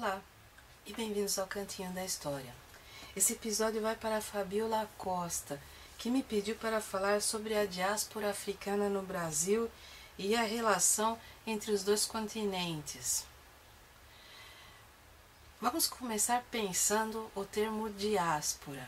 Olá e bem-vindos ao Cantinho da História. Esse episódio vai para a Fabiola Costa, que me pediu para falar sobre a diáspora africana no Brasil e a relação entre os dois continentes. Vamos começar pensando o termo diáspora.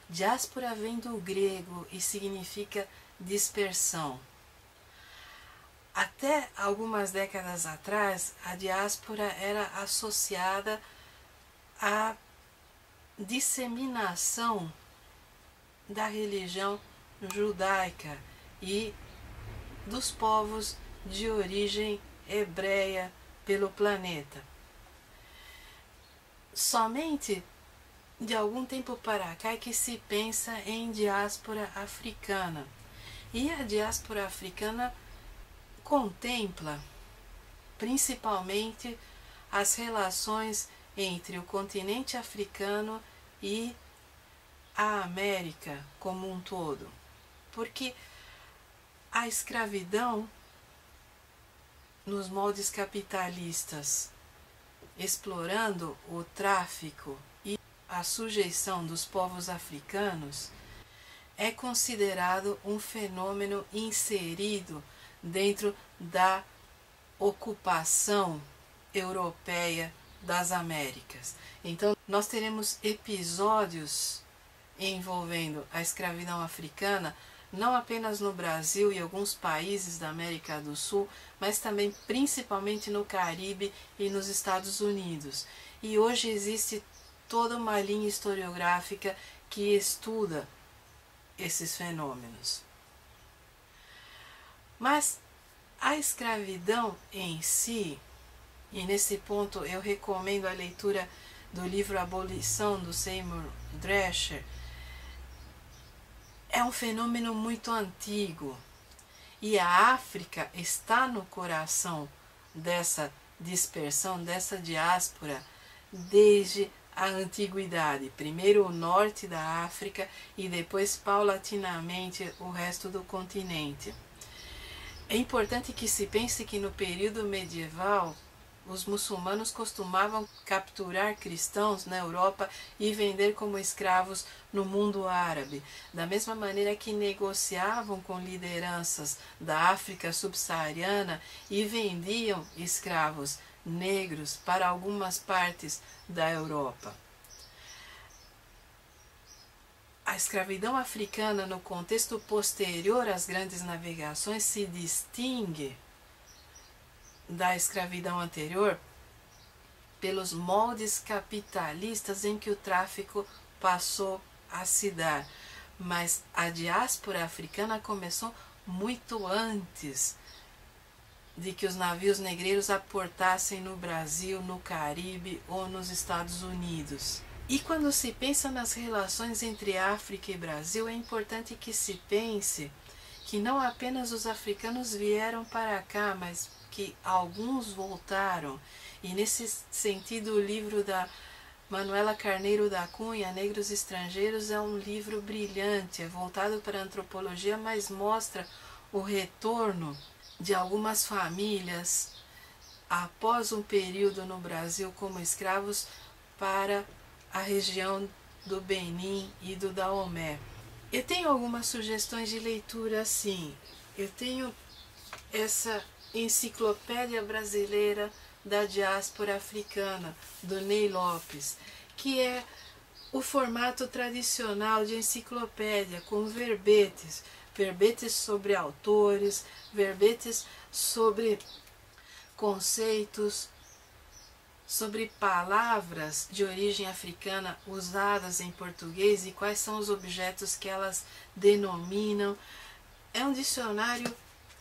Diáspora vem do grego e significa dispersão. Até algumas décadas atrás, a diáspora era associada à disseminação da religião judaica e dos povos de origem hebreia pelo planeta. Somente de algum tempo para cá é que se pensa em diáspora africana. E a diáspora africana contempla principalmente as relações entre o continente africano e a América como um todo, porque a escravidão nos moldes capitalistas, explorando o tráfico e a sujeição dos povos africanos, é considerado um fenômeno inserido dentro da ocupação europeia das Américas. Então, nós teremos episódios envolvendo a escravidão africana, não apenas no Brasil e alguns países da América do Sul, mas também principalmente no Caribe e nos Estados Unidos. E hoje existe toda uma linha historiográfica que estuda esses fenômenos. Mas a escravidão em si, e nesse ponto eu recomendo a leitura do livro Abolição, do Seymour Drescher, é um fenômeno muito antigo. E a África está no coração dessa dispersão, dessa diáspora, desde a antiguidade. Primeiro o norte da África e depois paulatinamente o resto do continente. É importante que se pense que no período medieval os muçulmanos costumavam capturar cristãos na Europa e vender como escravos no mundo árabe, da mesma maneira que negociavam com lideranças da África subsaariana e vendiam escravos negros para algumas partes da Europa. A escravidão africana, no contexto posterior às grandes navegações, se distingue da escravidão anterior pelos moldes capitalistas em que o tráfico passou a se dar. Mas a diáspora africana começou muito antes de que os navios negreiros aportassem no Brasil, no Caribe ou nos Estados Unidos. E quando se pensa nas relações entre África e Brasil, é importante que se pense que não apenas os africanos vieram para cá, mas que alguns voltaram. E nesse sentido o livro da Manuela Carneiro da Cunha, Negros Estrangeiros, é um livro brilhante, é voltado para a antropologia, mas mostra o retorno de algumas famílias após um período no Brasil como escravos para a região do Benin e do Daomé. Eu tenho algumas sugestões de leitura assim. Eu tenho essa Enciclopédia Brasileira da Diáspora Africana, do Ney Lopes, que é o formato tradicional de enciclopédia, com verbetes, verbetes sobre autores, verbetes sobre conceitos, sobre palavras de origem africana usadas em português e quais são os objetos que elas denominam. É um dicionário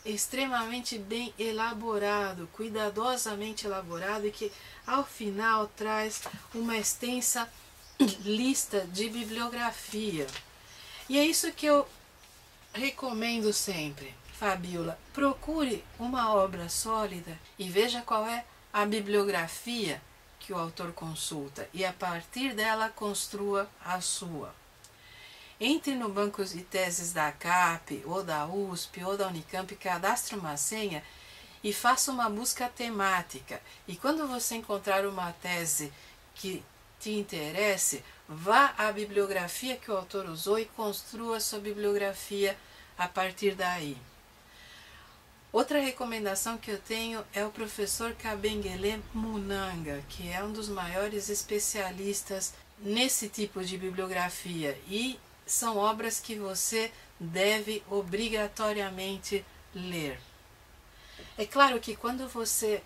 extremamente bem elaborado, cuidadosamente elaborado, e que ao final traz uma extensa lista de bibliografia. E é isso que eu recomendo sempre. Fabiola, procure uma obra sólida e veja qual é a bibliografia que o autor consulta e a partir dela construa a sua. Entre no banco de teses da CAP, ou da USP, ou da Unicamp, cadastre uma senha e faça uma busca temática. E quando você encontrar uma tese que te interesse, vá à bibliografia que o autor usou e construa sua bibliografia a partir daí. Outra recomendação que eu tenho é o professor Kabengele Munanga, que é um dos maiores especialistas nesse tipo de bibliografia, e são obras que você deve obrigatoriamente ler. É claro que quando você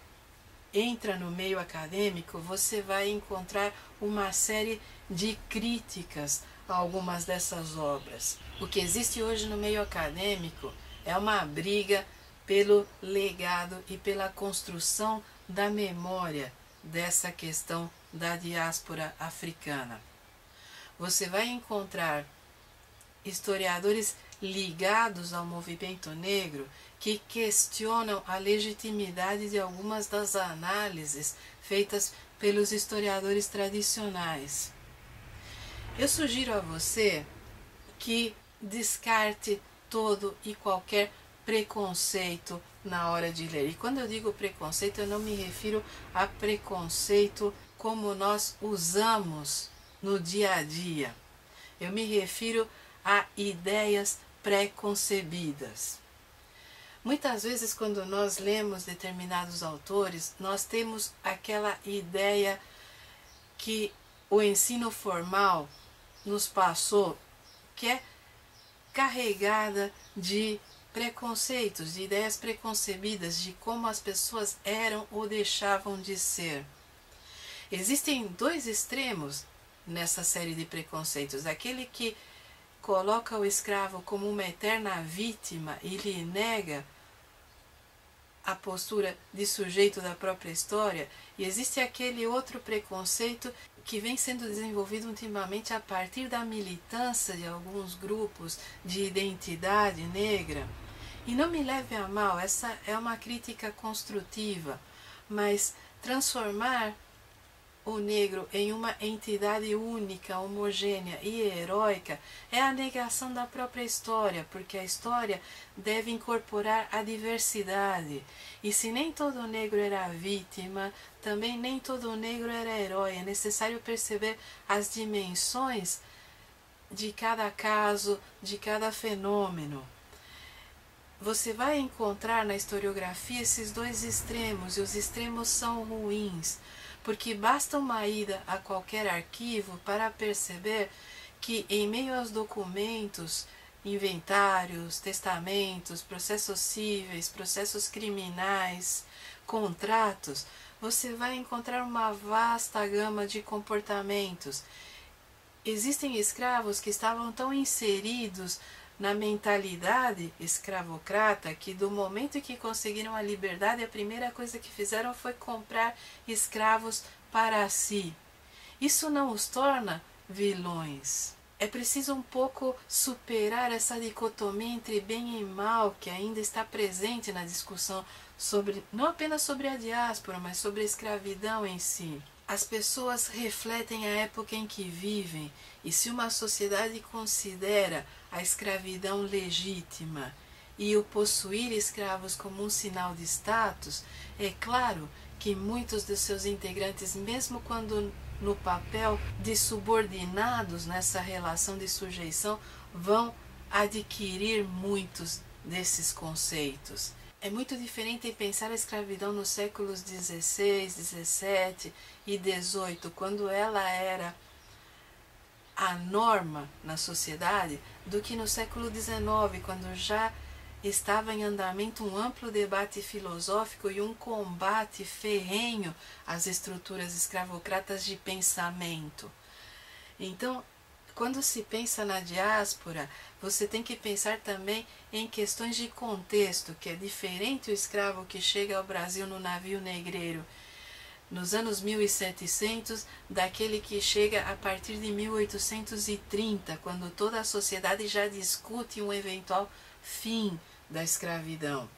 entra no meio acadêmico, você vai encontrar uma série de críticas a algumas dessas obras. O que existe hoje no meio acadêmico é uma briga pelo legado e pela construção da memória dessa questão da diáspora africana. Você vai encontrar historiadores ligados ao movimento negro que questionam a legitimidade de algumas das análises feitas pelos historiadores tradicionais. Eu sugiro a você que descarte todo e qualquer preconceito na hora de ler. E quando eu digo preconceito, eu não me refiro a preconceito como nós usamos no dia a dia. Eu me refiro a ideias pré-concebidas. Muitas vezes, quando nós lemos determinados autores, nós temos aquela ideia que o ensino formal nos passou, que é carregada de preconceitos, de ideias preconcebidas de como as pessoas eram ou deixavam de ser. Existem dois extremos nessa série de preconceitos: aquele que coloca o escravo como uma eterna vítima e lhe nega a postura de sujeito da própria história, e existe aquele outro preconceito que vem sendo desenvolvido ultimamente a partir da militância de alguns grupos de identidade negra. E não me leve a mal, essa é uma crítica construtiva, mas transformar o negro em uma entidade única, homogênea e heróica é a negação da própria história, porque a história deve incorporar a diversidade. E se nem todo negro era vítima, também nem todo negro era herói. É necessário perceber as dimensões de cada caso, de cada fenômeno. Você vai encontrar na historiografia esses dois extremos, e os extremos são ruins, porque basta uma ida a qualquer arquivo para perceber que, em meio aos documentos, inventários, testamentos, processos cíveis, processos criminais, contratos, você vai encontrar uma vasta gama de comportamentos. Existem escravos que estavam tão inseridos na mentalidade escravocrata que, do momento em que conseguiram a liberdade, a primeira coisa que fizeram foi comprar escravos para si. Isso não os torna vilões. É preciso um pouco superar essa dicotomia entre bem e mal que ainda está presente na discussão sobre, não apenas sobre a diáspora, mas sobre a escravidão em si. As pessoas refletem a época em que vivem, e se uma sociedade considera a escravidão legítima e o possuir escravos como um sinal de status, é claro que muitos dos seus integrantes, mesmo quando no papel de subordinados nessa relação de sujeição, vão adquirir muitos desses conceitos. É muito diferente pensar a escravidão nos séculos XVI, XVII e XVIII, quando ela era a norma na sociedade, do que no século XIX, quando já estava em andamento um amplo debate filosófico e um combate ferrenho às estruturas escravocratas de pensamento. Então, quando se pensa na diáspora, você tem que pensar também em questões de contexto, que é diferente o escravo que chega ao Brasil no navio negreiro nos anos 1700, daquele que chega a partir de 1830, quando toda a sociedade já discute um eventual fim da escravidão.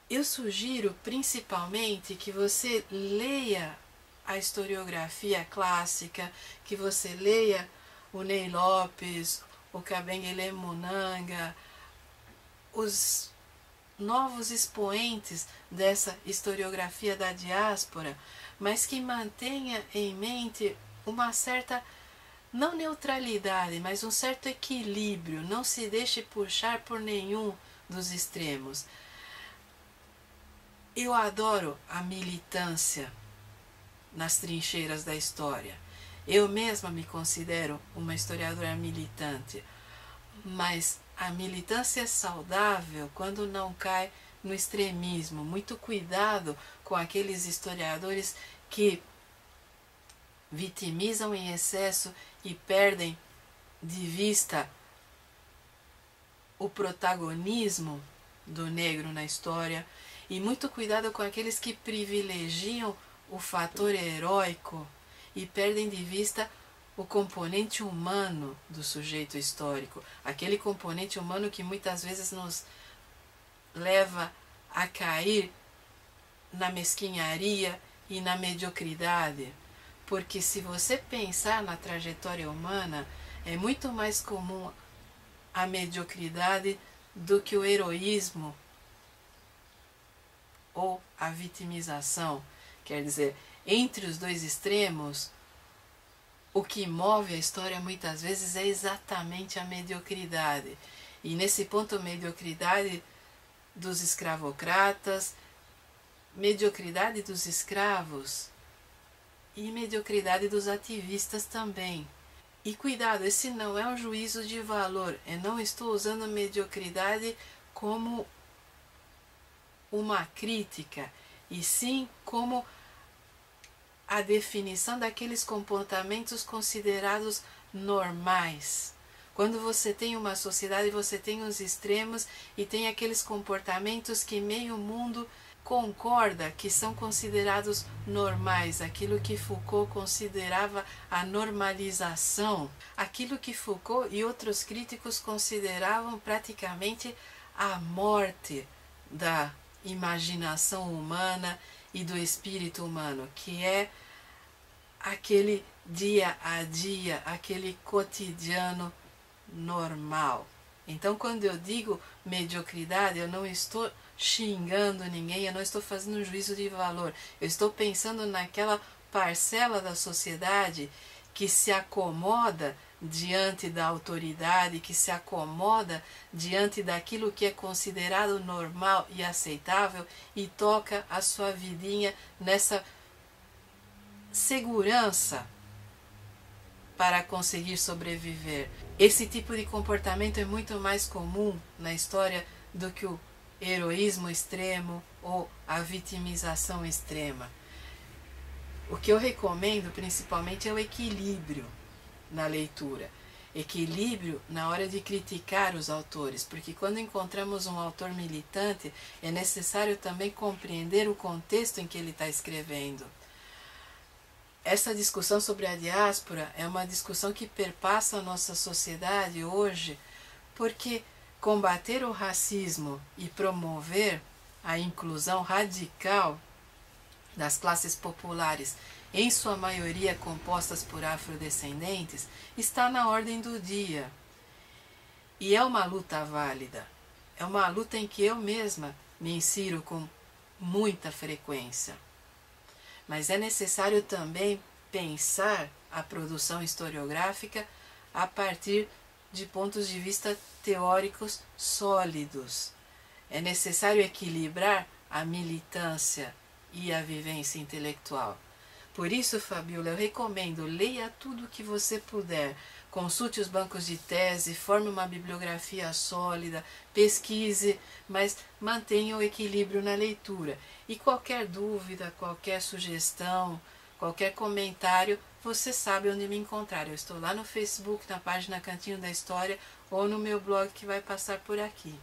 Eu sugiro principalmente que você leia a historiografia clássica, que você leia o Ney Lopes, o Kabengele Munanga, os novos expoentes dessa historiografia da diáspora, mas que mantenha em mente uma certa, não neutralidade, mas um certo equilíbrio, não se deixe puxar por nenhum dos extremos. Eu adoro a militância nas trincheiras da história. Eu mesma me considero uma historiadora militante, mas a militância é saudável quando não cai no extremismo. Muito cuidado com aqueles historiadores que vitimizam em excesso e perdem de vista o protagonismo do negro na história. E muito cuidado com aqueles que privilegiam o fator heróico e perdem de vista o componente humano do sujeito histórico, aquele componente humano que muitas vezes nos leva a cair na mesquinharia e na mediocridade. Porque se você pensar na trajetória humana, é muito mais comum a mediocridade do que o heroísmo ou a vitimização. Quer dizer, entre os dois extremos, o que move a história muitas vezes é exatamente a mediocridade. E nesse ponto, a mediocridade dos escravocratas, mediocridade dos escravos e mediocridade dos ativistas também. E cuidado, esse não é um juízo de valor. Eu não estou usando mediocridade como uma crítica, e sim como a definição daqueles comportamentos considerados normais. Quando você tem uma sociedade, você tem os extremos e tem aqueles comportamentos que meio mundo concorda que são considerados normais, aquilo que Foucault considerava a normalização, aquilo que Foucault e outros críticos consideravam praticamente a morte da imaginação humana e do espírito humano, que é aquele dia a dia, aquele cotidiano normal. Então, quando eu digo mediocridade, eu não estou xingando ninguém, eu não estou fazendo um juízo de valor, eu estou pensando naquela parcela da sociedade que se acomoda diante da autoridade, que se acomoda diante daquilo que é considerado normal e aceitável e toca a sua vidinha nessa segurança para conseguir sobreviver. Esse tipo de comportamento é muito mais comum na história do que o heroísmo extremo ou a vitimização extrema. O que eu recomendo principalmente é o equilíbrio na leitura. Equilíbrio na hora de criticar os autores, porque quando encontramos um autor militante, é necessário também compreender o contexto em que ele está escrevendo. Essa discussão sobre a diáspora é uma discussão que perpassa a nossa sociedade hoje, porque combater o racismo e promover a inclusão radical das classes populares, em sua maioria compostas por afrodescendentes, está na ordem do dia. E é uma luta válida. É uma luta em que eu mesma me insiro com muita frequência. Mas é necessário também pensar a produção historiográfica a partir de pontos de vista teóricos sólidos. É necessário equilibrar a militância e a vivência intelectual. Por isso, Fabiola, eu recomendo, leia tudo o que você puder, consulte os bancos de tese, forme uma bibliografia sólida, pesquise, mas mantenha o equilíbrio na leitura. E qualquer dúvida, qualquer sugestão, qualquer comentário, você sabe onde me encontrar. Eu estou lá no Facebook, na página Cantinho da História, ou no meu blog que vai passar por aqui.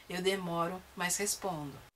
Eu demoro, mas respondo.